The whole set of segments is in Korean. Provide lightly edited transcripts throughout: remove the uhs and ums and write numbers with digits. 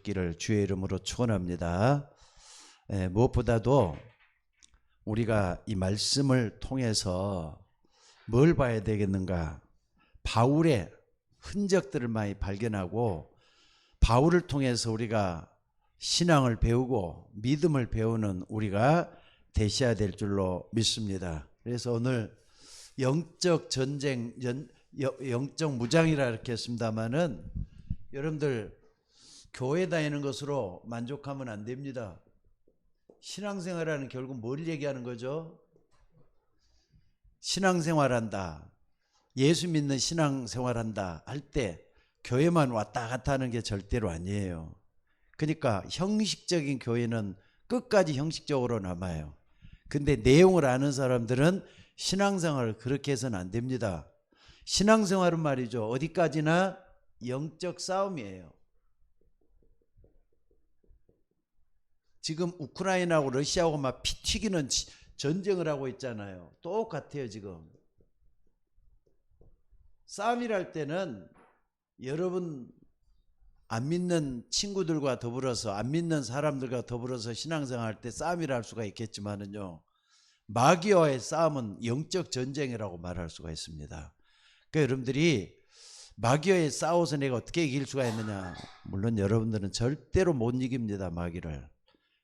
있기를 주의 이름으로 축원합니다. 무엇보다도 우리가 이 말씀을 통해서 뭘 봐야 되겠는가? 바울의 흔적들을 많이 발견하고 바울을 통해서 우리가 신앙을 배우고 믿음을 배우는 우리가 되셔야 될 줄로 믿습니다. 그래서 오늘 영적 전쟁, 영적 무장이라 이렇게 했습니다마는 여러분들 교회 다니는 것으로 만족하면 안 됩니다. 신앙생활하는 결국 뭘 얘기하는 거죠? 신앙생활한다, 예수 믿는 신앙생활한다 할 때 교회만 왔다 갔다 하는 게 절대로 아니에요. 그러니까 형식적인 교회는 끝까지 형식적으로 남아요. 근데 내용을 아는 사람들은 신앙생활을 그렇게 해서는 안 됩니다. 신앙생활은 말이죠, 어디까지나 영적 싸움이에요. 지금 우크라이나하고 러시아하고 막 피 튀기는 전쟁을 하고 있잖아요. 똑같아요. 지금 싸움이랄 때는 여러분 안 믿는 친구들과 더불어서, 안 믿는 사람들과 더불어서 신앙생활 할 때 싸움이라 할 수가 있겠지만은요, 마귀와의 싸움은 영적 전쟁이라고 말할 수가 있습니다. 그러니까 여러분들이 마귀와의 싸워서 내가 어떻게 이길 수가 있느냐? 물론 여러분들은 절대로 못 이깁니다, 마귀를.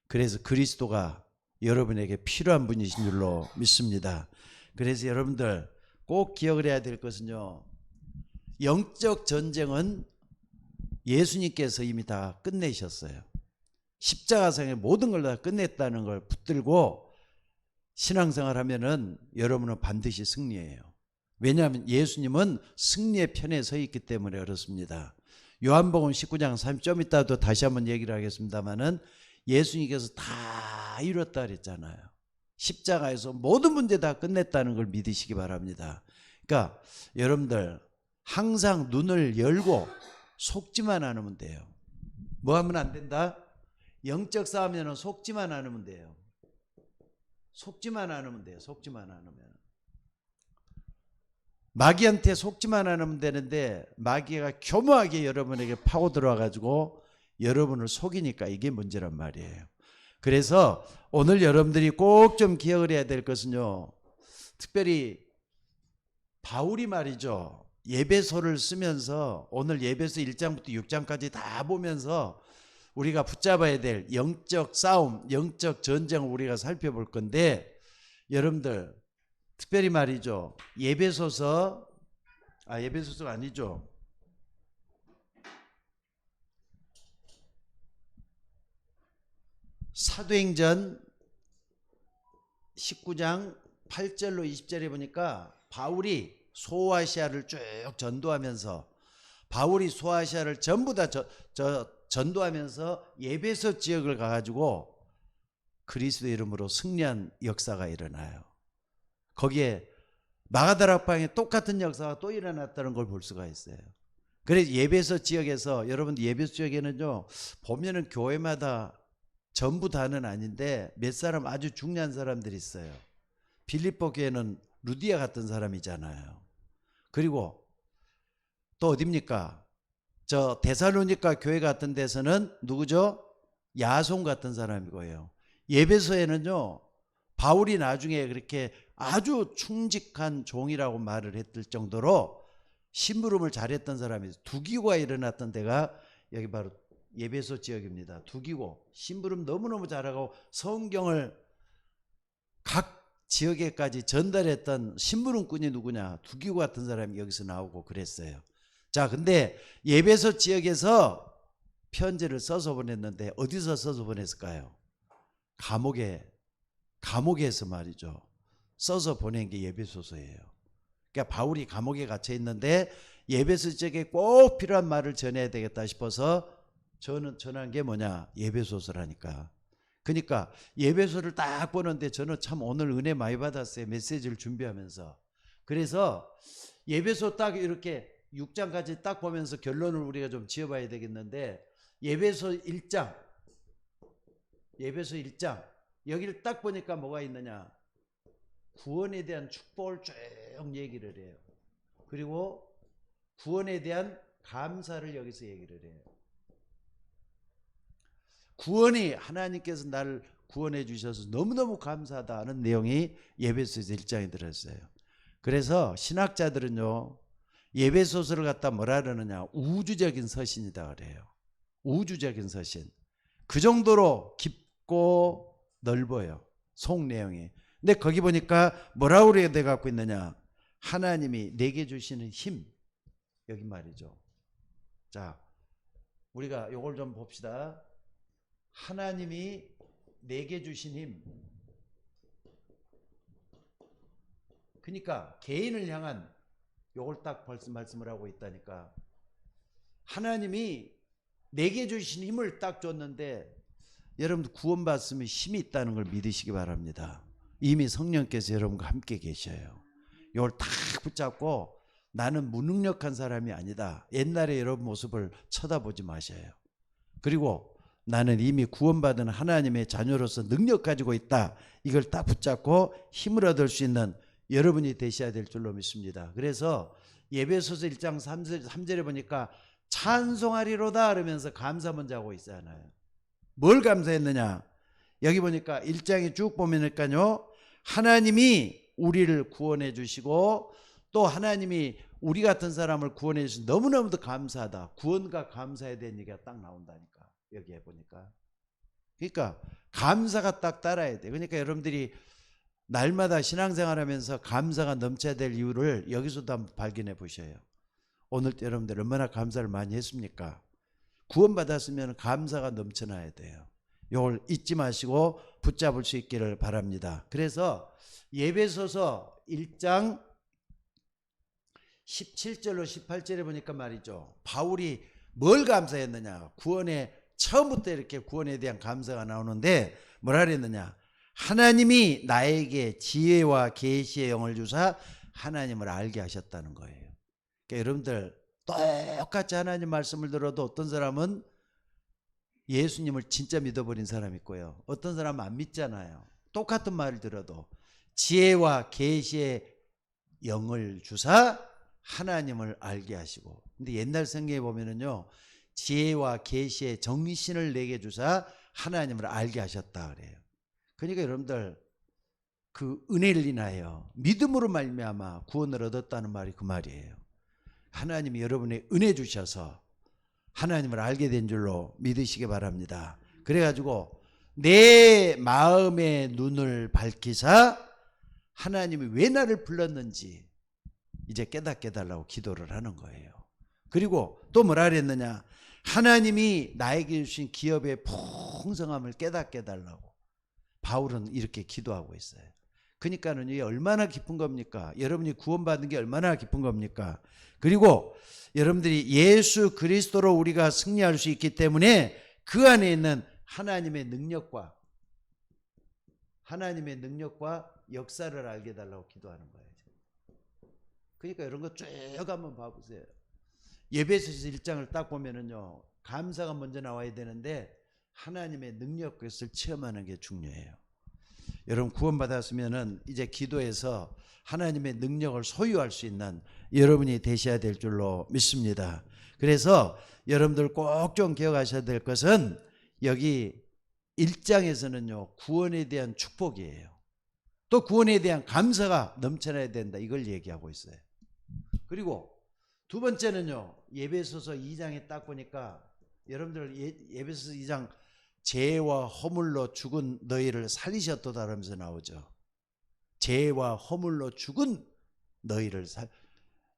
그래서 그리스도가 여러분에게 필요한 분이신 줄로 믿습니다. 그래서 여러분들 꼭 기억을 해야 될 것은요, 영적 전쟁은 예수님께서 이미 다 끝내셨어요. 십자가상의 모든 걸 다 끝냈다는 걸 붙들고 신앙생활 하면은 여러분은 반드시 승리해요. 왜냐하면 예수님은 승리의 편에 서 있기 때문에 그렇습니다. 요한복음 19장 3, 좀 이따도 다시 한번 얘기를 하겠습니다마는 예수님께서 다 이뤘다 그랬잖아요. 십자가에서 모든 문제 다 끝냈다는 걸 믿으시기 바랍니다. 그러니까 여러분들 항상 눈을 열고 속지만 않으면 돼요. 뭐 하면 안 된다? 영적 싸움에는 속지만 않으면 돼요. 속지만 않으면 돼요. 속지만 않으면. 마귀한테 속지만 않으면 되는데 마귀가 교묘하게 여러분에게 파고 들어와 가지고 여러분을 속이니까 이게 문제란 말이에요. 그래서 오늘 여러분들이 꼭 좀 기억을 해야 될 것은요, 특별히 바울이 말이죠, 예배소를 쓰면서 오늘 예배소 1장부터 6장까지 다 보면서 우리가 붙잡아야 될 영적 싸움, 영적 전쟁을 우리가 살펴볼 건데, 여러분들 특별히 말이죠, 예배소서가 아니죠, 사도행전 19장 8절로 20절에 보니까 바울이 소아시아를 쭉 전도하면서, 바울이 소아시아를 전부 다 전도하면서 예배소 지역을 가가지고 그리스도 이름으로 승리한 역사가 일어나요. 거기에 마가다락방에 똑같은 역사가 또 일어났다는 걸 볼 수가 있어요. 그래서 예배소 지역에서, 여러분 예배소 지역에는요, 보면은 교회마다 전부 다는 아닌데 몇 사람 아주 중요한 사람들이 있어요. 빌립보 교회는 루디아 같은 사람이잖아요. 그리고 또 어딥니까? 저 데살로니가 교회 같은 데서는 누구죠? 야손 같은 사람이고요. 예배소에는요, 바울이 나중에 그렇게 아주 충직한 종이라고 말을 했을 정도로 심부름을 잘했던 사람이, 두기고가 일어났던 데가 여기 바로 예배소 지역입니다. 두기고 심부름 너무너무 잘하고 성경을 각 지역에까지 전달했던 심부름꾼이 누구냐? 두기고 같은 사람이 여기서 나오고 그랬어요. 자, 근데 예배소 지역에서 편지를 써서 보냈는데 어디서 써서 보냈을까요? 감옥에서 말이죠, 써서 보낸 게 예배소서예요. 그러니까 바울이 감옥에 갇혀 있는데 예배소 지역에 꼭 필요한 말을 전해야 되겠다 싶어서 저는 전한 게 뭐냐? 예배소서라니까. 그러니까 예배소를 딱 보는데 저는 참 오늘 은혜 많이 받았어요. 메시지를 준비하면서. 그래서 예배소 딱 이렇게 6장까지 딱 보면서 결론을 우리가 좀 지어봐야 되겠는데, 예배소 1장 여기를 딱 보니까 뭐가 있느냐? 구원에 대한 축복을 쭉 얘기를 해요. 그리고 구원에 대한 감사를 여기서 얘기를 해요. 구원이 하나님께서 나를 구원해 주셔서 너무너무 감사하다는 내용이 예배소서 1장에 들었어요. 그래서 신학자들은요, 예배소서를 갖다 뭐라 그러느냐, 우주적인 서신이다 그래요. 우주적인 서신. 그 정도로 깊고 넓어요, 속 내용이. 근데 거기 보니까 뭐라고 돼 갖고 있느냐, 하나님이 내게 주시는 힘, 여기 말이죠. 자, 우리가 요걸 좀 봅시다. 하나님이 내게 주신 힘. 그러니까 개인을 향한, 요걸 딱 벌써 말씀을 하고 있다니까. 하나님이 내게 주신 힘을 딱 줬는데, 여러분들 구원받으면 힘이 있다는 걸 믿으시기 바랍니다. 이미 성령께서 여러분과 함께 계셔요. 이걸 딱 붙잡고 나는 무능력한 사람이 아니다, 옛날에 여러분 모습을 쳐다보지 마셔요. 그리고 나는 이미 구원받은 하나님의 자녀로서 능력 가지고 있다, 이걸 딱 붙잡고 힘을 얻을 수 있는 여러분이 되셔야 될 줄로 믿습니다. 그래서 예배소서 1장 3절에 보니까 찬송하리로다 그러면서 감사 먼저 하고 있잖아요. 뭘 감사했느냐, 여기 보니까 1장에 쭉 보면요, 하나님이 우리를 구원해 주시고 또 하나님이 우리 같은 사람을 구원해 주셔서 너무너무도 감사하다, 구원과 감사에 대한 얘기가 딱 나온다니까, 여기에 보니까. 그러니까 감사가 딱 따라야 돼. 그러니까 여러분들이 날마다 신앙생활하면서 감사가 넘쳐야 될 이유를 여기서도 한번 발견해 보셔요. 오늘 여러분들 얼마나 감사를 많이 했습니까? 구원받았으면 감사가 넘쳐나야 돼요. 이걸 잊지 마시고 붙잡을 수 있기를 바랍니다. 그래서 예배소서 1장 17절로 18절에 보니까 말이죠, 바울이 뭘 감사했느냐, 구원에 처음부터 이렇게 구원에 대한 감사가 나오는데 뭐라 그랬느냐, 하나님이 나에게 지혜와 계시의 영을 주사 하나님을 알게 하셨다는 거예요. 그러니까 여러분들 똑같이 하나님 말씀을 들어도 어떤 사람은 예수님을 진짜 믿어버린 사람이 있고요, 어떤 사람은 안 믿잖아요. 똑같은 말을 들어도 지혜와 계시의 영을 주사 하나님을 알게 하시고, 근데 옛날 성경에 보면은요, 지혜와 계시의 정신을 내게 주사 하나님을 알게 하셨다 그래요. 그러니까 여러분들 그 은혜를 인하여 믿음으로 말미암아 구원을 얻었다는 말이 그 말이에요. 하나님이 여러분의 은혜 주셔서 하나님을 알게 된 줄로 믿으시기 바랍니다. 그래가지고 내 마음의 눈을 밝히사 하나님이 왜 나를 불렀는지 이제 깨닫게 해달라고 기도를 하는 거예요. 그리고 또 뭐라 그랬느냐, 하나님이 나에게 주신 기업의 풍성함을 깨닫게 해달라고 바울은 이렇게 기도하고 있어요. 그러니까는 이게 얼마나 기쁜 겁니까? 여러분이 구원받은 게 얼마나 기쁜 겁니까? 그리고 여러분들이 예수 그리스도로 우리가 승리할 수 있기 때문에 그 안에 있는 하나님의 능력과 역사를 알게 해달라고 기도하는 거예요. 그러니까 이런 거 쭉 한번 봐보세요. 예배소서 1장을 딱 보면은요, 감사가 먼저 나와야 되는데 하나님의 능력을 체험하는 게 중요해요. 여러분 구원받았으면은 이제 기도에서 하나님의 능력을 소유할 수 있는 여러분이 되셔야 될 줄로 믿습니다. 그래서 여러분들 꼭 좀 기억하셔야 될 것은 여기 1장에서는요, 구원에 대한 축복이에요. 또 구원에 대한 감사가 넘쳐나야 된다, 이걸 얘기하고 있어요. 그리고 두 번째는요, 예배소서 2장에 딱 보니까 여러분들 예배소서 2장 죄와 허물로 죽은 너희를 살리셨도다 라면서 나오죠. 죄와 허물로 죽은 너희를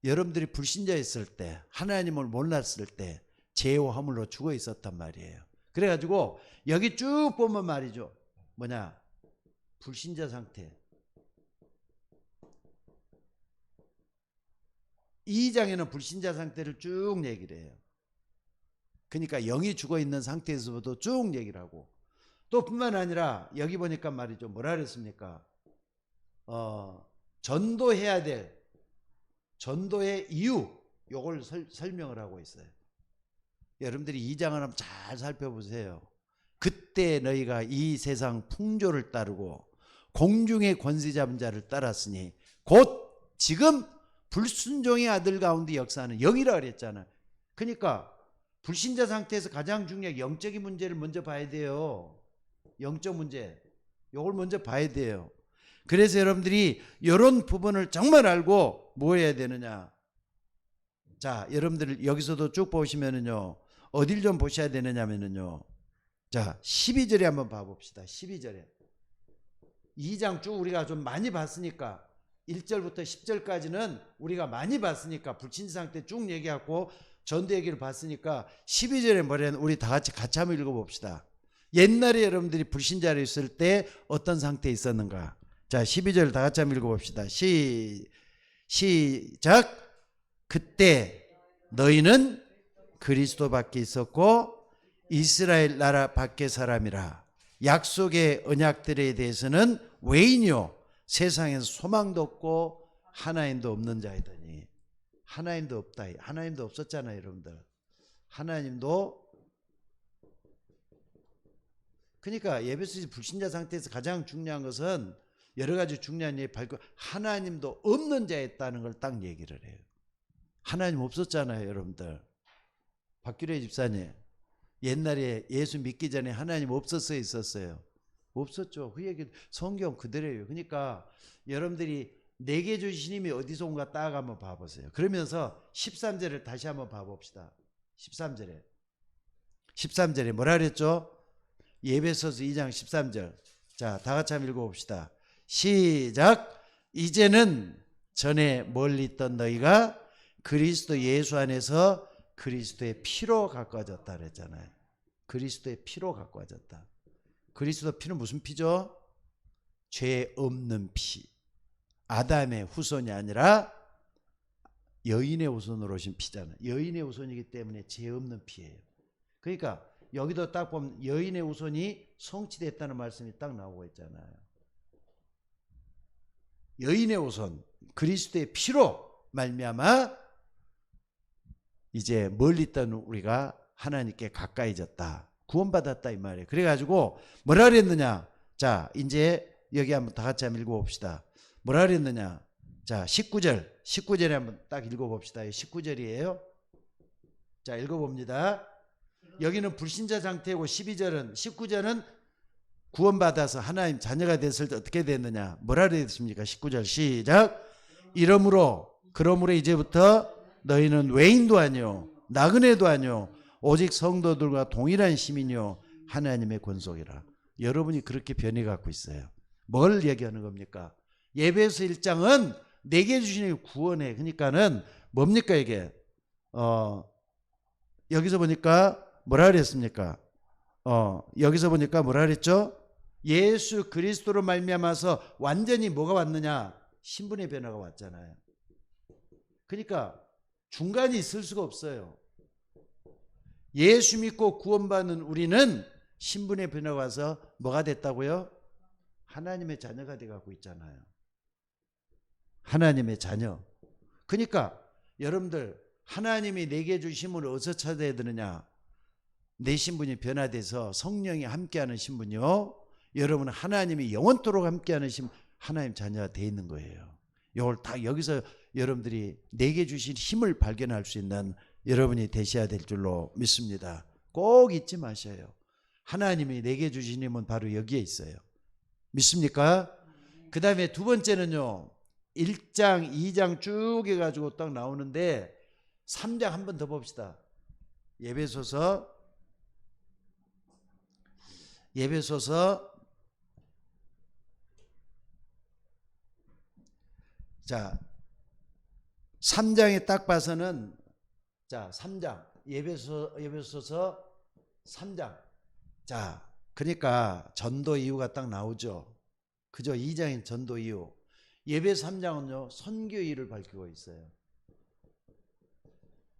여러분들이 불신자였을 때, 하나님을 몰랐을 때 죄와 허물로 죽어 있었단 말이에요. 그래가지고 여기 쭉 보면 말이죠, 뭐냐, 불신자 상태. 2장에는 불신자 상태를 쭉 얘기를 해요. 그러니까 영이 죽어 있는 상태에서도 쭉 얘기를 하고, 또 뿐만 아니라 여기 보니까 말이죠, 뭐라 그랬습니까? 전도해야 될 전도의 이유, 요걸 설명을 하고 있어요. 여러분들이 2장을 한번 잘 살펴보세요. 그때 너희가 이 세상 풍조를 따르고 공중의 권세 잡은 자를 따랐으니 곧 지금 불순종의 아들 가운데 역사하는 영이라 그랬잖아요. 그러니까 불신자 상태에서 가장 중요한 영적인 문제를 먼저 봐야 돼요. 영적 문제. 이걸 먼저 봐야 돼요. 그래서 여러분들이 이런 부분을 정말 알고 뭐 해야 되느냐. 자, 여러분들 여기서도 쭉 보시면은요. 어딜 좀 보셔야 되느냐면은요. 자, 12절에 한번 봐봅시다. 12절에. 2장 쭉 우리가 좀 많이 봤으니까 1절부터 10절까지는 우리가 많이 봤으니까 불신자 상태 쭉 얘기하고 전도 얘기를 봤으니까 12절에 뭐냐면 우리 다 같이 한번 읽어봅시다. 옛날에 여러분들이 불신자로 있을 때 어떤 상태에 있었는가. 자, 12절 다 같이 한번 읽어봅시다. 시작. 그때 너희는 그리스도 밖에 있었고 이스라엘 나라 밖의 사람이라. 약속의 언약들에 대해서는 외인이요 세상에서 소망도 없고 하나님도 없는 자이더니. 하나님도 없다. 하나님도 없었잖아요, 여러분들. 하나님도. 그러니까 예배소지 불신자 상태에서 가장 중요한 것은 여러 가지 중요한 얘기 밝고 하나님도 없는 자였다는 걸 딱 얘기를 해요. 하나님 없었잖아요, 여러분들. 박규래 집사님, 옛날에 예수 믿기 전에 하나님 없었어요, 있었어요? 없었죠. 그 얘기 성경 그대로예요. 그러니까 여러분들이 내게 주신 힘이 어디서 온가 딱 한번 봐보세요. 그러면서 13절을 다시 한번 봐봅시다. 13절에 뭐라 그랬죠? 예배소서 2장 13절. 자, 다 같이 한번 읽어봅시다. 시작. 이제는 전에 멀리 있던 너희가 그리스도 예수 안에서 그리스도의 피로 가까워졌다 그랬잖아요. 그리스도의 피로 가까워졌다. 그리스도 피는 무슨 피죠? 죄 없는 피. 아담의 후손이 아니라 여인의 후손으로 오신 피잖아요. 여인의 후손이기 때문에 죄 없는 피예요. 그러니까 여기도 딱 보면 여인의 후손이 성취됐다는 말씀이 딱 나오고 있잖아요. 여인의 후손 그리스도의 피로 말미암아 이제 멀리 있던 우리가 하나님께 가까이졌다. 구원받았다 이 말이에요. 그래가지고 뭐라 그랬느냐. 자, 이제 여기 한번 다 같이 한번 읽어봅시다. 뭐라 그랬느냐. 자, 19절에 한번 딱 읽어봅시다. 19절이에요. 자, 읽어봅니다. 여기는 불신자 상태고 19절은 구원받아서 하나님 자녀가 됐을 때 어떻게 됐느냐. 뭐라 그랬습니까? 19절 시작. 그러므로 이제부터 너희는 외인도 아니요 나그네도 아니요 오직 성도들과 동일한 시민이요 하나님의 권속이라. 여러분이 그렇게 변해 갖고 있어요. 뭘 얘기하는 겁니까? 예배서 1장은 내게 주시는 구원해. 그러니까는 뭡니까 이게? 여기서 보니까 뭐라 그랬습니까? 여기서 보니까 뭐라 그랬죠? 예수 그리스도로 말미암아서 완전히 뭐가 왔느냐? 신분의 변화가 왔잖아요. 그러니까 중간이 있을 수가 없어요. 예수 믿고 구원받는 우리는 신분의 변화가 와서 뭐가 됐다고요? 하나님의 자녀가 돼가고 있잖아요. 하나님의 자녀. 그러니까 여러분들 하나님이 내게 주신 신분을 어디서 찾아야 되느냐? 내 신분이 변화돼서 성령이 함께하는 신분이요. 여러분은 하나님이 영원토록 함께하는 신분, 하나님 자녀가 돼 있는 거예요. 이걸 다 여기서 여러분들이 내게 주신 힘을 발견할 수 있는 여러분이 되셔야 될 줄로 믿습니다. 꼭 잊지 마셔요. 하나님이 내게 주신 힘은 바로 여기에 있어요. 믿습니까? 그 다음에 두 번째는요. 1장, 2장 쭉 해가지고 딱 나오는데 3장 한 번 더 봅시다. 예배소서 자 3장에 딱 봐서는 자 3장 예배소서 3장 자 그러니까 전도 이유가 딱 나오죠. 그죠? 2장인 전도 이유. 예배 3장은요 선교의를 밝히고 있어요.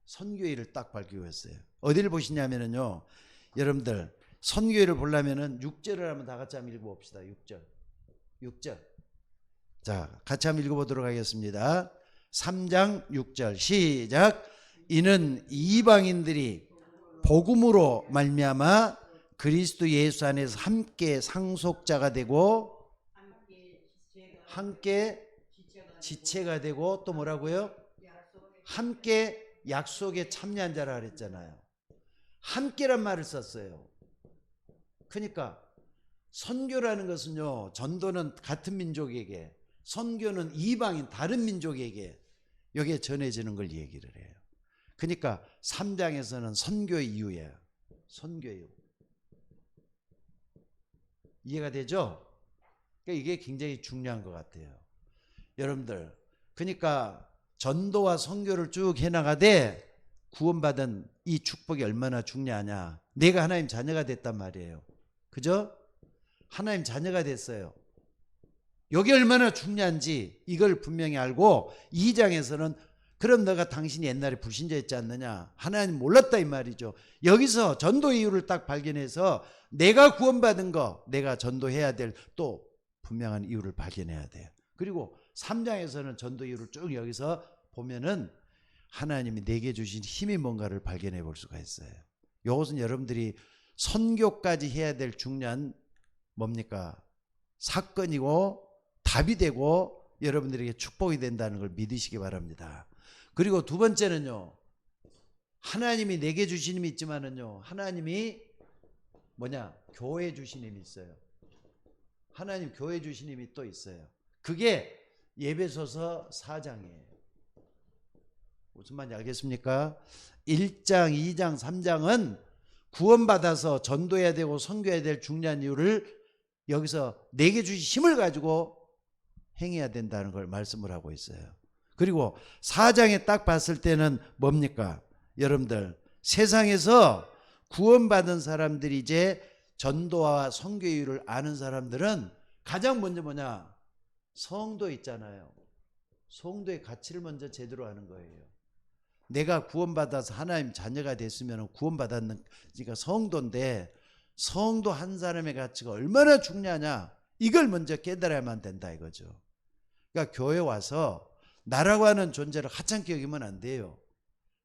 선교의를 딱 밝히고 있어요. 어디를 보시냐면요 여러분들 선교의를 보려면은 6절을 한번 다 같이 한번 읽어봅시다. 6절 자 같이 한번 읽어보도록 하겠습니다. 3장 6절 시작. 이는 이방인들이 복음으로 말미암아 그리스도 예수 안에서 함께 상속자가 되고 함께 지체가 되고 또 뭐라고요? 함께 약속에 참여한 자라 그랬잖아요. 함께란 말을 썼어요. 그러니까 선교라는 것은요, 전도는 같은 민족에게, 선교는 이방인 다른 민족에게 여기에 전해지는 걸 얘기를 해요. 그러니까 3장에서는 선교의 이유예요. 선교의 이유. 이해가 되죠? 그러니까 이게 굉장히 중요한 것 같아요. 여러분들, 그러니까 전도와 선교를 쭉 해나가되 구원받은 이 축복이 얼마나 중요하냐. 내가 하나님 자녀가 됐단 말이에요. 그죠? 하나님 자녀가 됐어요. 여기 얼마나 중요한지 이걸 분명히 알고 2장에서는 그럼 너가 당신이 옛날에 불신자였지 않느냐, 하나님 몰랐다 이 말이죠. 여기서 전도 이유를 딱 발견해서 내가 구원받은 거, 내가 전도해야 될 또 분명한 이유를 발견해야 돼요. 그리고 3장에서는 전도 이유를 쭉 여기서 보면은 하나님이 내게 주신 힘이 뭔가를 발견해 볼 수가 있어요. 이것은 여러분들이 선교까지 해야 될 중요한 뭡니까? 사건이고 답이 되고 여러분들에게 축복이 된다는 걸 믿으시기 바랍니다. 그리고 두 번째는요, 하나님이 내게 주신 힘이 있지만은요, 하나님이 뭐냐? 교회 주신 힘이 있어요. 하나님 교회 주신 힘이 또 있어요. 그게 에베소서 4장이에요. 무슨 말인지 알겠습니까? 1장, 2장, 3장은 구원받아서 전도해야 되고 선교해야 될 중요한 이유를 여기서 내게 주신 힘을 가지고 행해야 된다는 걸 말씀을 하고 있어요. 그리고 4장에 딱 봤을 때는 뭡니까? 여러분들, 세상에서 구원받은 사람들이 이제 전도와 선교 이유를 아는 사람들은 가장 먼저 뭐냐? 성도 있잖아요. 성도의 가치를 먼저 제대로 아는 거예요. 내가 구원받아서 하나님 자녀가 됐으면 구원받았으니까 성도인데, 성도 한 사람의 가치가 얼마나 중요하냐, 이걸 먼저 깨달아야만 된다 이거죠. 그러니까 교회 와서 나라고 하는 존재를 하찮게 여기면 안 돼요.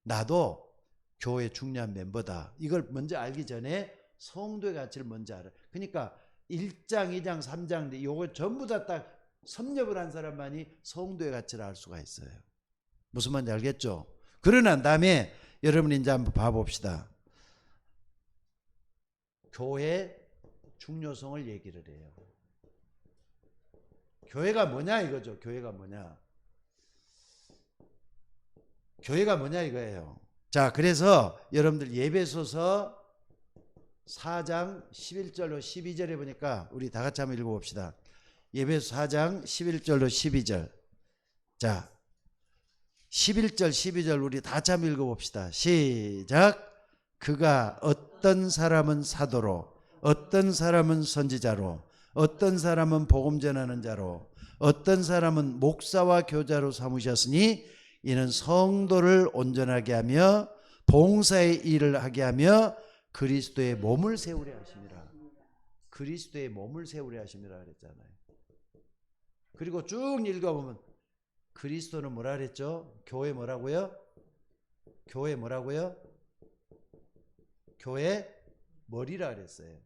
나도 교회 중요한 멤버다, 이걸 먼저 알기 전에 성도의 가치를 먼저 알아. 그러니까 1장, 2장, 3장 요거 전부 다 딱 섭렵을 한 사람만이 성도의 가치를 알 수가 있어요. 무슨 말인지 알겠죠? 그러나 다음에 여러분이 이제 한번 봐봅시다. 교회 중요성을 얘기를 해요. 교회가 뭐냐 이거죠. 교회가 뭐냐. 교회가 뭐냐 이거예요. 자, 그래서 여러분들 에베소서 4장 11절로 12절에 보니까 우리 다 같이 한번 읽어봅시다. 에베소 4장 11절로 12절. 자, 11절 12절 우리 다 같이 한번 읽어봅시다. 시작. 그가 어떤 사람은 사도로, 어떤 사람은 선지자로, 어떤 사람은 복음 전하는 자로, 어떤 사람은 목사와 교자로 삼으셨으니 이는 성도를 온전하게 하며 봉사의 일을 하게 하며 그리스도의 몸을 세우려 하심이라. 그리스도의 몸을 세우려 하심이라 그랬잖아요. 그리고 쭉 읽어보면 그리스도는 뭐라 그랬죠? 교회 뭐라고요? 교회 뭐라고요? 교회 머리라 그랬어요.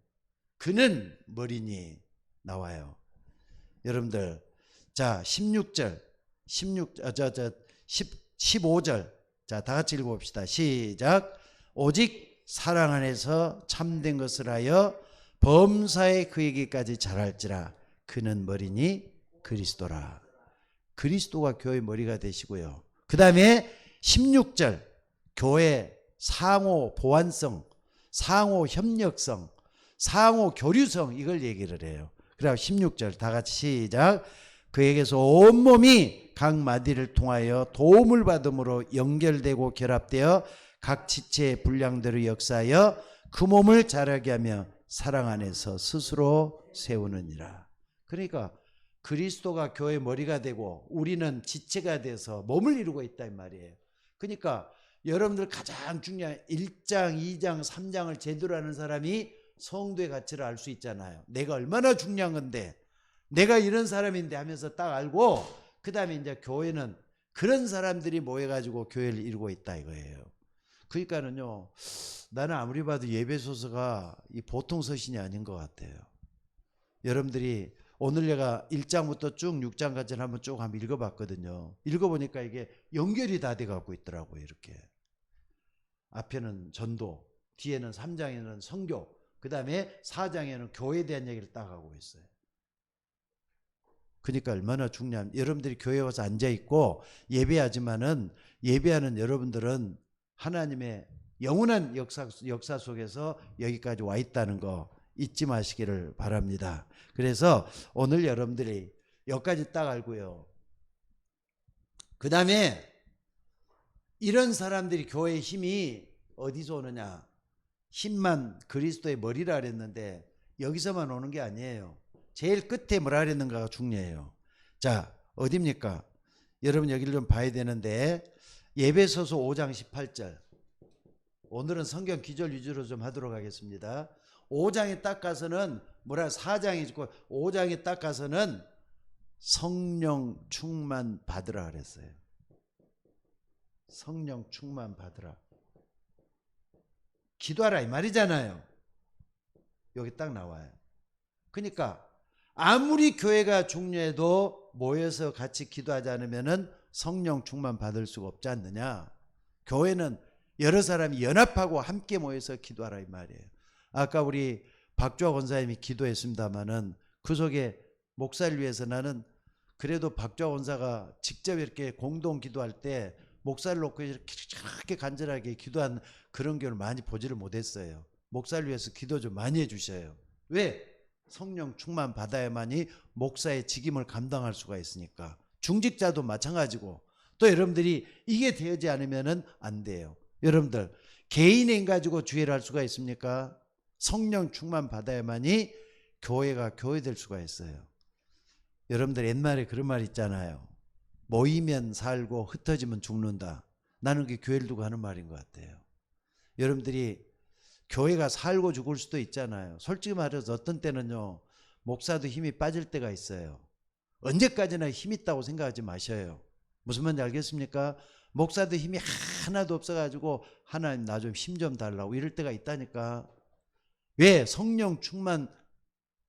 그는 머리니 나와요. 여러분들, 자 15절 자, 다 같이 읽어봅시다. 시작. 오직 사랑 안에서 참된 것을 하여 범사에 그에게까지 자랄지라. 그는 머리니 그리스도라. 그리스도가 교회 머리가 되시고요. 그 다음에 16절 교회 상호 보완성, 상호 협력성, 상호 교류성, 이걸 얘기를 해요. 그래서 16절 다 같이 시작. 그에게서 온몸이 각 마디를 통하여 도움을 받음으로 연결되고 결합되어 각 지체의 분량대로 역사하여 그 몸을 자라게 하며 사랑 안에서 스스로 세우느니라. 그러니까 그리스도가 교회 머리가 되고 우리는 지체가 돼서 몸을 이루고 있다 이 말이에요. 그러니까 여러분들 가장 중요한 1장, 2장, 3장을 제대로 아는 사람이 성도의 가치를 알 수 있잖아요. 내가 얼마나 중요한 건데, 내가 이런 사람인데 하면서 딱 알고, 그 다음에 이제 교회는 그런 사람들이 모여가지고 교회를 이루고 있다 이거예요. 그러니까는요, 나는 아무리 봐도 에베소서가 이 보통 서신이 아닌 것 같아요. 여러분들이 오늘 내가 1장부터 쭉 6장까지 한번 읽어봤거든요. 읽어보니까 이게 연결이 다 돼갖고 있더라고요. 이렇게 앞에는 전도, 뒤에는 3장에는 선교, 그 다음에 4장에는 교회에 대한 얘기를 딱 하고 있어요. 그러니까 얼마나 중요하면 여러분들이 교회에 와서 앉아있고 예배하지만은 예배하는 여러분들은 하나님의 영원한 역사 속에서 여기까지 와 있다는 거 잊지 마시기를 바랍니다. 그래서 오늘 여러분들이 여기까지 딱 알고요. 그 다음에 이런 사람들이 교회의 힘이 어디서 오느냐? 힘만 그리스도의 머리라 그랬는데 여기서만 오는 게 아니에요. 제일 끝에 뭐라 그랬는가가 중요해요. 자, 어딥니까? 여러분 여기를 좀 봐야 되는데 에베소서 5장 18절. 오늘은 성경 기절 위주로 좀 하도록 하겠습니다. 5장에 딱 가서는 뭐라 4장에 있고 5장에 딱 가서는 성령 충만 받으라 그랬어요. 성령 충만 받으라. 기도하라 이 말이잖아요. 여기 딱 나와요. 그러니까 아무리 교회가 중요해도 모여서 같이 기도하지 않으면 성령 충만 받을 수가 없지 않느냐. 교회는 여러 사람이 연합하고 함께 모여서 기도하라 이 말이에요. 아까 우리 박주아 권사님이 기도했습니다마는 그 속에 목사를 위해서 나는 그래도 박주아 권사가 직접 이렇게 공동 기도할 때 목사를 놓고 이렇게 간절하게 기도한 그런 경우를 많이 보지를 못했어요. 목사를 위해서 기도 좀 많이 해주셔요. 왜? 성령 충만 받아야만이 목사의 직임을 감당할 수가 있으니까. 중직자도 마찬가지고 또 여러분들이 이게 되지 않으면 안 돼요. 여러분들 개인인 가지고 주의를 할 수가 있습니까? 성령 충만 받아야만이 교회가 교회될 수가 있어요. 여러분들 옛말에 그런 말 있잖아요. 모이면 살고 흩어지면 죽는다. 나는 그게 교회를 두고 하는 말인 것 같아요. 여러분들이 교회가 살고 죽을 수도 있잖아요. 솔직히 말해서 어떤 때는요. 목사도 힘이 빠질 때가 있어요. 언제까지나 힘 있다고 생각하지 마셔요. 무슨 말인지 알겠습니까? 목사도 힘이 하나도 없어가지고 하나님 나 좀 힘 좀 달라고 이럴 때가 있다니까. 왜? 성령 충만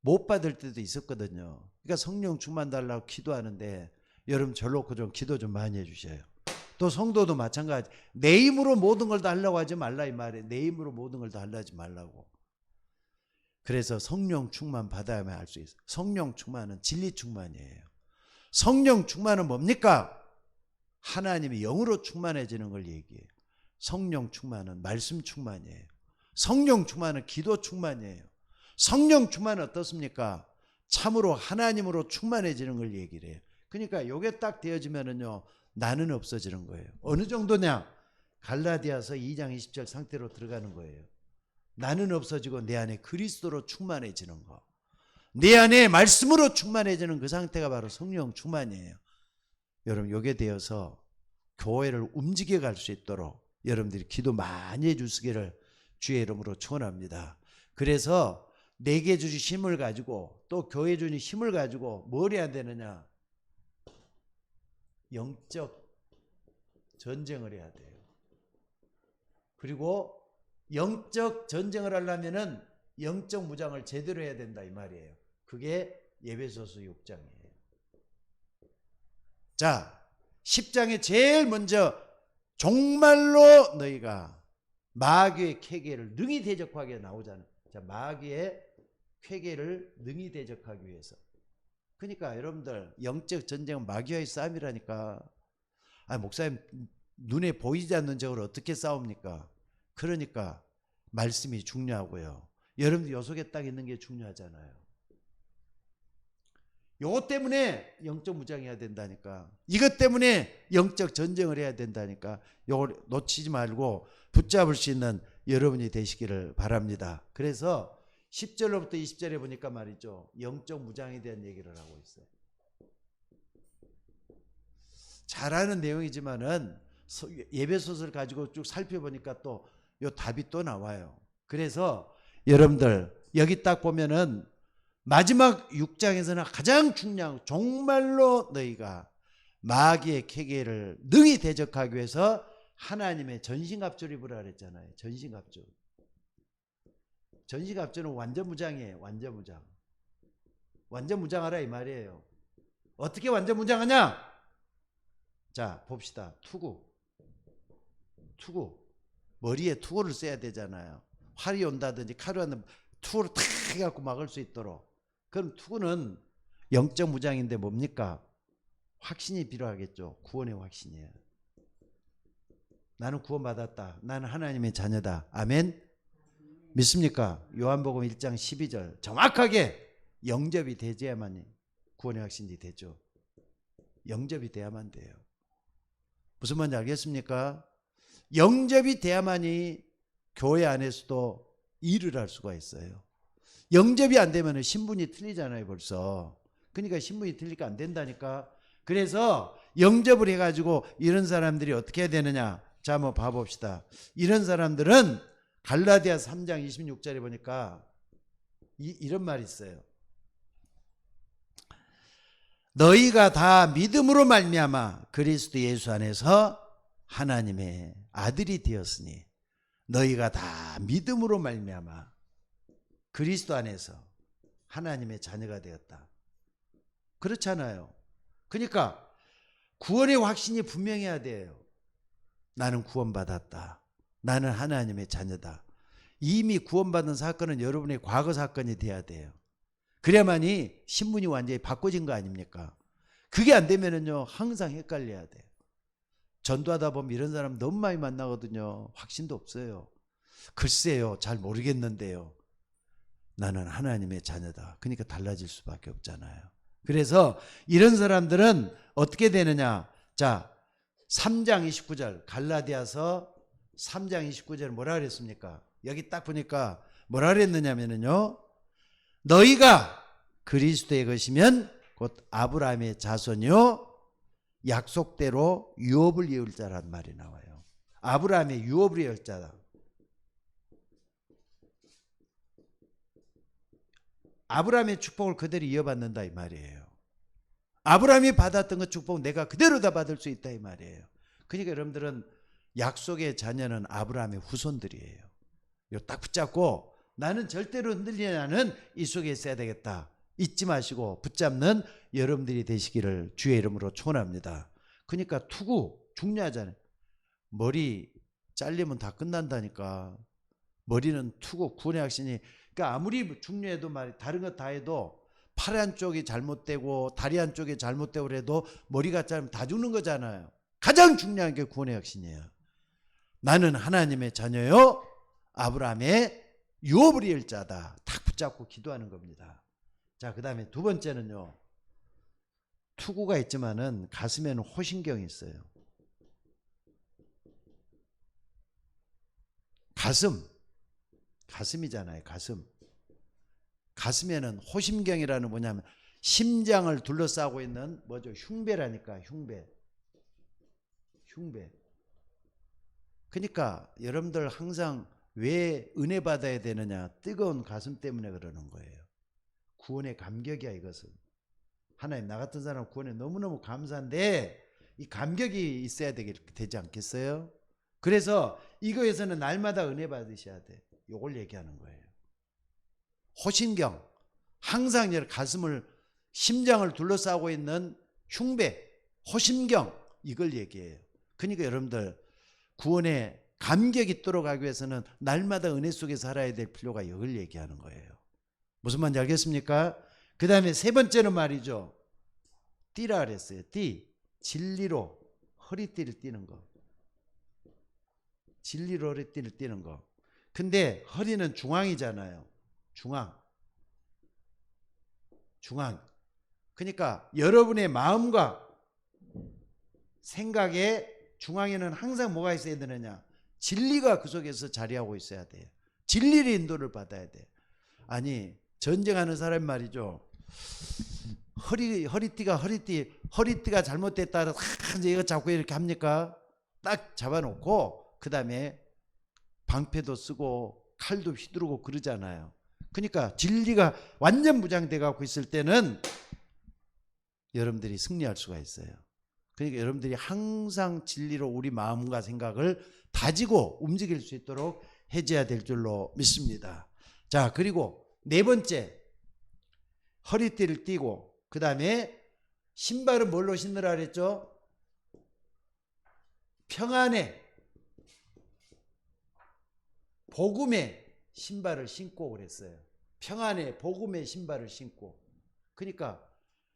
못 받을 때도 있었거든요. 그러니까 성령 충만 달라고 기도하는데 여러분 절 놓고 좀 기도 좀 많이 해주셔요. 또 성도도 마찬가지. 내 힘으로 모든 걸 다 하려고 하지 말라 이 말이에요. 내 힘으로 모든 걸 다 하려고 하지 말라고. 그래서 성령 충만 받아야만 할 수 있어요. 성령 충만은 진리 충만이에요. 성령 충만은 뭡니까? 하나님이 영으로 충만해지는 걸 얘기해요. 성령 충만은 말씀 충만이에요. 성령 충만은 기도 충만이에요. 성령 충만은 어떻습니까? 참으로 하나님으로 충만해지는 걸 얘기를 해요. 그러니까 이게 딱 되어지면은요, 나는 없어지는 거예요. 어느 정도냐? 갈라디아서 2장 20절 상태로 들어가는 거예요. 나는 없어지고 내 안에 그리스도로 충만해지는 거. 내 안에 말씀으로 충만해지는 그 상태가 바로 성령 충만이에요. 여러분 요게 되어서 교회를 움직여 갈 수 있도록 여러분들이 기도 많이 해주시기를 주의 이름으로 축원합니다. 그래서 내게 주신 힘을 가지고 또 교회 주신 힘을 가지고 뭘 해야 되느냐? 영적 전쟁을 해야 돼요. 그리고 영적 전쟁을 하려면은 영적 무장을 제대로 해야 된다 이 말이에요. 그게 에베소서 6장이에요. 자, 10장에 제일 먼저 정말로 너희가 마귀의 쾌계를 능히 대적하기 위해 나오잖아요. 자, 마귀의 쾌계를 능히 대적하기 위해서. 그러니까 여러분들 영적 전쟁은 마귀와의 싸움이라니까. 아, 목사님 눈에 보이지 않는 적을 어떻게 싸웁니까? 그러니까 말씀이 중요하고요. 여러분들 요 속에 딱 있는 게 중요하잖아요. 요것 때문에 영적 무장해야 된다니까. 이것 때문에 영적 전쟁을 해야 된다니까. 요걸 놓치지 말고 붙잡을 수 있는 여러분이 되시기를 바랍니다. 그래서 10절로부터 20절에 보니까 말이죠. 영적 무장에 대한 얘기를 하고 있어요. 잘 아는 내용이지만은 예배소서를 가지고 쭉 살펴보니까 또 요 답이 또 나와요. 그래서 여러분들 여기 딱 보면은 마지막 6장에서는 가장 중요한 정말로 너희가 마귀의 쾌계를 능히 대적하기 위해서 하나님의 전신갑주를 입으라 그랬잖아요. 전신갑주. 전신갑주는 완전 무장이에요. 완전 무장. 완전 무장하라 이 말이에요. 어떻게 완전 무장하냐? 자, 봅시다. 투구. 머리에 투구를 써야 되잖아요. 활이 온다든지 칼이 온다든지 투구로 탁 해갖고 막을 수 있도록. 그럼 투구는 영적 무장인데 뭡니까? 확신이 필요하겠죠. 구원의 확신이에요. 나는 구원받았다. 나는 하나님의 자녀다. 아멘. 믿습니까? 요한복음 1장 12절 정확하게 영접이 되어야만 구원의 확신이 되죠. 영접이 돼야만 돼요. 무슨 말인지 알겠습니까? 영접이 돼야만이 교회 안에서도 일을 할 수가 있어요. 영접이 안 되면 신분이 틀리잖아요 벌써. 그러니까 신분이 틀리니까 안 된다니까. 그래서 영접을 해가지고 이런 사람들이 어떻게 해야 되느냐. 자, 한번 봐봅시다. 이런 사람들은 갈라디아 3장 26절에 보니까 이런 말이 있어요. 너희가 다 믿음으로 말미암아 그리스도 예수 안에서 하나님의 아들이 되었으니 너희가 다 믿음으로 말미암아 그리스도 안에서 하나님의 자녀가 되었다. 그렇잖아요. 그러니까 구원의 확신이 분명해야 돼요. 나는 구원받았다. 나는 하나님의 자녀다. 이미 구원받은 사건은 여러분의 과거 사건이 돼야 돼요. 그래야만이 신분이 완전히 바꿔진 거 아닙니까? 그게 안 되면은요 항상 헷갈려야 돼요. 전도하다 보면 이런 사람 너무 많이 만나거든요. 확신도 없어요. 글쎄요 잘 모르겠는데요. 나는 하나님의 자녀다. 그러니까 달라질 수밖에 없잖아요. 그래서 이런 사람들은 어떻게 되느냐. 자, 3장 29절 갈라디아서 3장 29절 뭐라 그랬습니까? 여기 딱 보니까 뭐라 그랬느냐면요. 너희가 그리스도의 것이면 곧 아브라함의 자손이요 약속대로 유업을 이을 자란 말이 나와요. 아브라함의 유업을 이을 자다. 아브라함의 축복을 그대로 이어받는다 이 말이에요. 아브라함이 받았던 그 축복은 내가 그대로 다 받을 수 있다 이 말이에요. 그러니까 여러분들은 약속의 자녀는 아브라함의 후손들이에요. 이거 딱 붙잡고 나는 절대로 흔들리지 않은 이 속에 있어야 되겠다. 잊지 마시고 붙잡는 여러분들이 되시기를 주의 이름으로 축원합니다. 그러니까 투구 중요하잖아요. 머리 잘리면 다 끝난다니까. 머리는 투구 구원의 확신이. 그러니까 아무리 중요해도 말이 다른 거 다 해도 팔 한쪽이 잘못되고 다리 한쪽이 잘못되고 그래도 머리가 짧으면 다 죽는 거잖아요. 가장 중요한 게 구원의 확신이에요. 나는 하나님의 자녀요 아브라함의 유업을 이을 자다. 탁 붙잡고 기도하는 겁니다. 자, 그 다음에 두 번째는요. 투구가 있지만은 가슴에는 호신경이 있어요. 가슴이잖아요. 가슴에는 호심경이라는 뭐냐면 심장을 둘러싸고 있는 뭐죠? 흉배라니까. 흉배. 그러니까 여러분들 항상 왜 은혜 받아야 되느냐? 뜨거운 가슴 때문에 그러는 거예요. 구원의 감격이야 이것은. 하나님 나 같은 사람 구원에 너무너무 감사한데 이 감격이 있어야 되지 않겠어요? 그래서 이거에서는 날마다 은혜 받으셔야 돼. 이걸 얘기하는 거예요. 호신경. 항상 가슴을 심장을 둘러싸고 있는 흉배. 호신경. 이걸 얘기해요. 그러니까 여러분들 구원의 감격이 있도록 하기 위해서는 날마다 은혜 속에 살아야 될 필요가 이걸 얘기하는 거예요. 무슨 말인지 알겠습니까? 그 다음에 세 번째는 말이죠. 띠라 그랬어요. 띠. 진리로 허리띠를 띠는 거. 진리로 허리띠를 띠는 거. 근데 허리는 중앙이잖아요. 중앙. 그러니까 여러분의 마음과 생각의 중앙에는 항상 뭐가 있어야 되느냐? 진리가 그 속에서 자리하고 있어야 돼요. 진리의 인도를 받아야 돼. 아니 전쟁하는 사람 말이죠. 허리띠가 잘못됐다. 이거 잡고 이렇게 합니까? 딱 잡아놓고 그 다음에 방패도 쓰고 칼도 휘두르고 그러잖아요. 그러니까 진리가 완전 무장돼 갖고 있을 때는 여러분들이 승리할 수가 있어요. 그러니까 여러분들이 항상 진리로 우리 마음과 생각을 다지고 움직일 수 있도록 해줘야 될 줄로 믿습니다. 자, 그리고 네 번째, 허리띠를 띠고 그 다음에 신발은 뭘로 신으라 그랬죠? 평안에, 복음에, 신발을 신고 그랬어요. 평안의 복음의 신발을 신고. 그러니까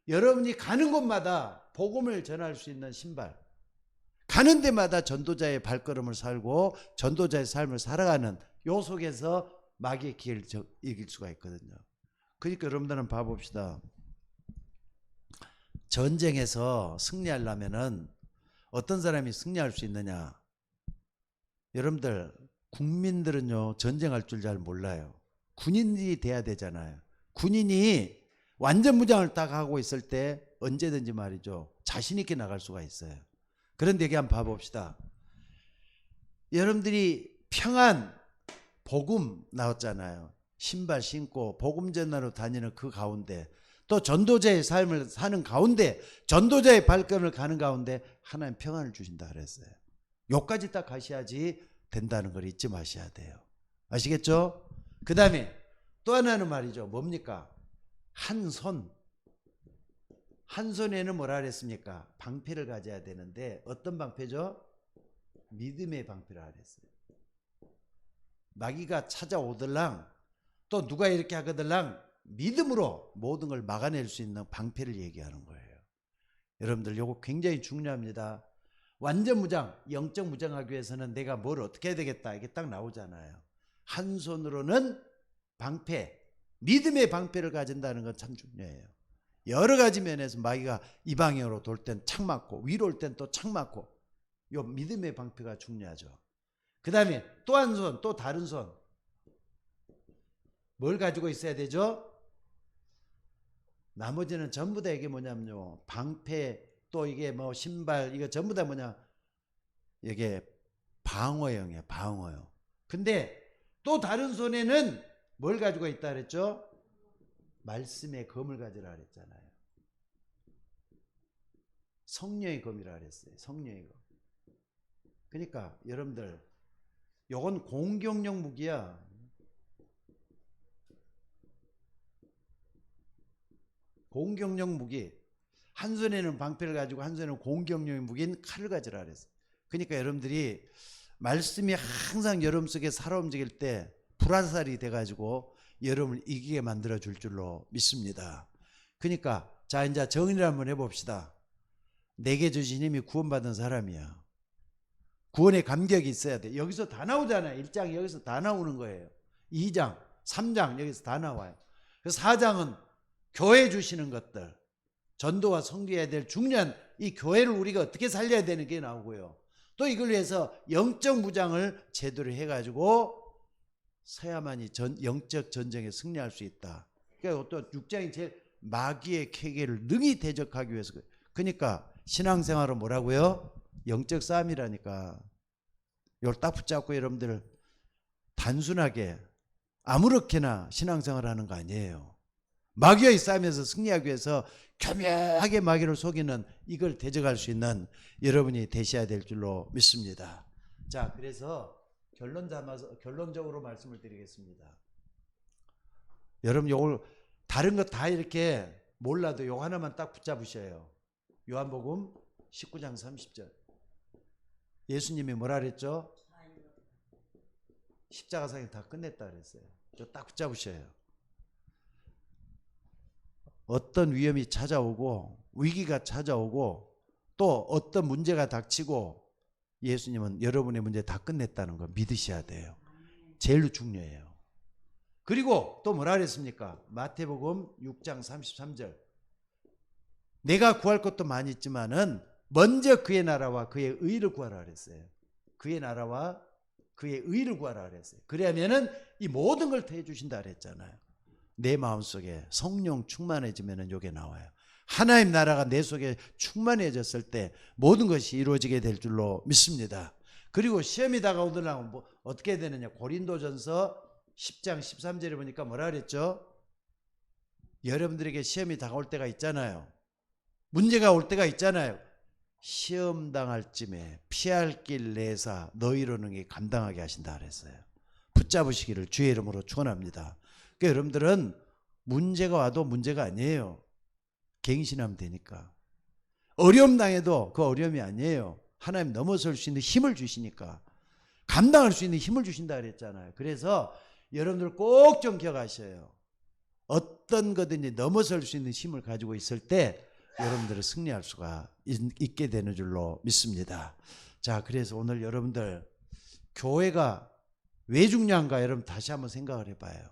여러분이 가는 곳마다 복음을 전할 수 있는 신발, 가는 데마다 전도자의 발걸음을 살고 전도자의 삶을 살아가는 요 속에서 마귀의 기회를 이길 수가 있거든요. 그러니까 여러분들은 봐봅시다. 전쟁에서 승리하려면은 어떤 사람이 승리할 수 있느냐? 여러분들 국민들은요 전쟁할 줄 잘 몰라요. 군인이 돼야 되잖아요. 군인이 완전 무장을 딱 하고 있을 때 언제든지 말이죠 자신 있게 나갈 수가 있어요. 그런데 여기 한번 봐봅시다. 여러분들이 평안 복음 나왔잖아요. 신발 신고 복음 전하러 다니는 그 가운데 또 전도자의 삶을 사는 가운데 전도자의 발걸음을 가는 가운데 하나님 평안을 주신다 그랬어요. 여기까지 딱 가셔야지 된다는 걸 잊지 마셔야 돼요. 아시겠죠? 그 다음에 또 하나는 말이죠. 뭡니까? 한 손에는 뭐라 그랬습니까? 방패를 가져야 되는데 어떤 방패죠? 믿음의 방패라 그랬어요. 마귀가 찾아오들랑 또 누가 이렇게 하거들랑 믿음으로 모든 걸 막아낼 수 있는 방패를 얘기하는 거예요. 여러분들 이거 굉장히 중요합니다. 완전 무장, 영적 무장하기 위해서는 내가 뭘 어떻게 해야 되겠다 이게 딱 나오잖아요. 한 손으로는 방패, 믿음의 방패를 가진다는 건 참 중요해요. 여러 가지 면에서 마귀가 이 방향으로 돌 땐 착 맞고 위로 올 땐 또 착 맞고 요 믿음의 방패가 중요하죠. 그 다음에 또 한 손, 또 다른 손 뭘 가지고 있어야 되죠? 나머지는 전부 다 이게 뭐냐면요 방패 또 이게 뭐 신발 이거 전부 다 뭐냐 이게 방어용이에요. 방어용. 근데 또 다른 손에는 뭘 가지고 있다 그랬죠? 말씀의 검을 가지라 그랬잖아요. 성령의 검이라 그랬어요. 성령의 검. 그러니까 여러분들 요건 공격용 무기야. 공격용 무기. 한 손에는 방패를 가지고 한 손에는 공격용 무기인 칼을 가지라 그랬어요. 그러니까 여러분들이 말씀이 항상 여러분 속에 살아 움직일 때 불화살이 돼가지고 여러분을 이기게 만들어 줄 줄로 믿습니다. 그러니까 자 이제 정리를 한번 해봅시다. 내게 주신 힘이 구원받은 사람이야. 구원의 감격이 있어야 돼. 여기서 다 나오잖아요. 1장 여기서 다 나오는 거예요. 2장 3장 여기서 다 나와요. 그래서 4장은 교회 주시는 것들 전도와 선교해야 될 중요한 이 교회를 우리가 어떻게 살려야 되는 게 나오고요. 또 이걸 위해서 영적 무장을 제대로 해가지고 서야만이 영적 전쟁에 승리할 수 있다. 그러니까 또 6장이 제일 마귀의 계계를 능히 대적하기 위해서. 그러니까 신앙생활은 뭐라고요? 영적 싸움이라니까. 이걸 딱 붙잡고 여러분들 단순하게 아무렇게나 신앙생활을 하는 거 아니에요. 마귀의 싸움에서 승리하기 위해서 교묘하게 마귀를 속이는 이걸 대적할 수 있는 여러분이 되셔야 될 줄로 믿습니다. 자, 그래서 결론적으로 말씀을 드리겠습니다. 여러분 요걸 다른 거 다 이렇게 몰라도 요 하나만 딱 붙잡으셔요. 요한복음 19장 30절. 예수님이 뭐라 그랬죠? 십자가상에 다 끝냈다 그랬어요. 저 딱 붙잡으셔요. 어떤 위험이 찾아오고 위기가 찾아오고 또 어떤 문제가 닥치고 예수님은 여러분의 문제 다 끝냈다는 거 믿으셔야 돼요. 제일 중요해요. 그리고 또 뭐라 그랬습니까? 마태복음 6장 33절. 내가 구할 것도 많이 있지만은 먼저 그의 나라와 그의 의를 구하라 그랬어요. 그의 나라와 그의 의를 구하라 그랬어요. 그러면은 이 모든 걸 더해 주신다 그랬잖아요. 내 마음속에 성령 충만해지면은 요게 나와요. 하나님 나라가 내 속에 충만해졌을 때 모든 것이 이루어지게 될 줄로 믿습니다. 그리고 시험이 다가오더라면 뭐 어떻게 되느냐? 고린도전서 10장 13절에 보니까 뭐라 그랬죠? 여러분들에게 시험이 다가올 때가 있잖아요. 문제가 올 때가 있잖아요. 시험 당할 쯤에 피할 길 내사 너희로는 게 감당하게 하신다 그랬어요. 붙잡으시기를 주의 이름으로 축원합니다. 그러니까 여러분들은 문제가 와도 문제가 아니에요. 갱신하면 되니까. 어려움 당해도 그 어려움이 아니에요. 하나님 넘어설 수 있는 힘을 주시니까. 감당할 수 있는 힘을 주신다 그랬잖아요. 그래서 여러분들 꼭 좀 기억하셔요. 어떤 거든지 넘어설 수 있는 힘을 가지고 있을 때 여러분들은 승리할 수가 있게 되는 줄로 믿습니다. 자, 그래서 오늘 여러분들 교회가 왜 중요한가 여러분 다시 한번 생각을 해봐요.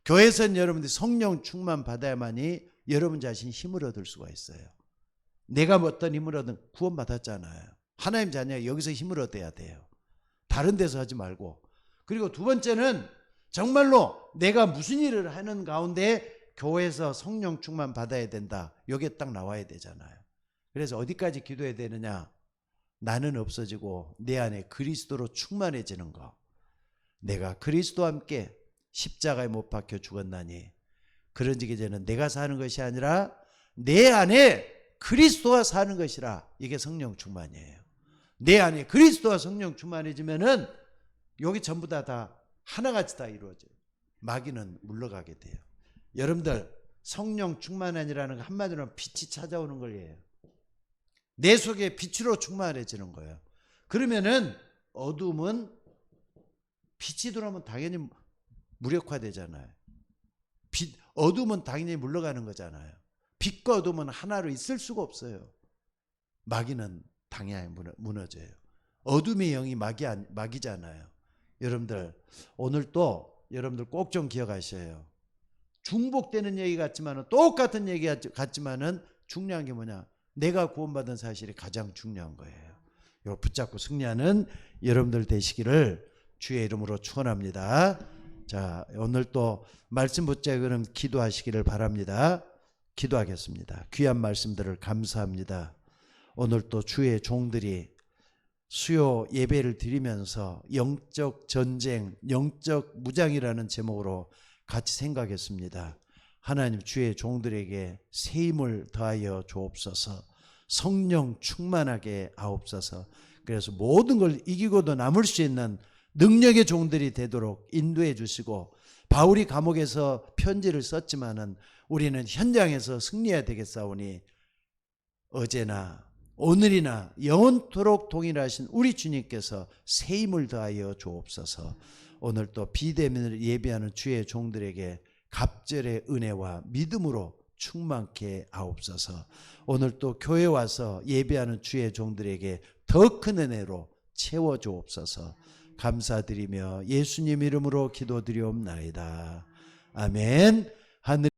교회에서는 여러분들이 성령 충만 받아야만이 여러분 자신이 힘을 얻을 수가 있어요. 내가 어떤 힘을 얻든 구원받았잖아요. 하나님 자녀가 여기서 힘을 얻어야 돼요. 다른 데서 하지 말고. 그리고 두 번째는 정말로 내가 무슨 일을 하는 가운데 교회에서 성령 충만 받아야 된다. 여기에 딱 나와야 되잖아요. 그래서 어디까지 기도해야 되느냐? 나는 없어지고 내 안에 그리스도로 충만해지는 거. 내가 그리스도와 함께 십자가에 못 박혀 죽었나니 그런즉 이제는 내가 사는 것이 아니라 내 안에 그리스도와 사는 것이라. 이게 성령 충만이에요. 내 안에 그리스도와 성령 충만해지면은 여기 전부 다 하나같이 다 이루어져요. 마귀는 물러가게 돼요. 여러분들 성령 충만이라는 거 한마디로 빛이 찾아오는 거예요. 내 속에 빛으로 충만해지는 거예요. 그러면은 어둠은 빛이 들어오면 당연히 무력화되잖아요. 어둠은 당연히 물러가는 거잖아요. 빛과 어둠은 하나로 있을 수가 없어요. 마귀는 당연히 무너져요. 어둠의 영이 마귀잖아요. 여러분들 오늘 또 여러분들 꼭 좀 기억하셔요. 중복되는 얘기 같지만은 똑같은 얘기 같지만은 중요한 게 뭐냐? 내가 구원받은 사실이 가장 중요한 거예요. 이거 붙잡고 승리하는 여러분들 되시기를 주의 이름으로 축원합니다. 자, 오늘 또 말씀 붙잡고는 기도하시기를 바랍니다. 기도하겠습니다. 귀한 말씀들을 감사합니다. 오늘 또 주의 종들이 수요 예배를 드리면서 영적 전쟁, 영적 무장이라는 제목으로 같이 생각했습니다. 하나님 주의 종들에게 새 힘을 더하여 주옵소서. 성령 충만하게 하옵소서. 그래서 모든 걸 이기고도 남을 수 있는 능력의 종들이 되도록 인도해 주시고, 바울이 감옥에서 편지를 썼지만은 우리는 현장에서 승리해야 되겠사오니 어제나 오늘이나 영원토록 동일하신 우리 주님께서 새 힘을 더하여 주옵소서. 오늘 또 비대면을 예배하는 주의 종들에게 갑절의 은혜와 믿음으로 충만케 하옵소서. 오늘 또 교회 와서 예배하는 주의 종들에게 더 큰 은혜로 채워 주옵소서. 감사드리며 예수님 이름으로 기도드리옵나이다. 아멘. 하늘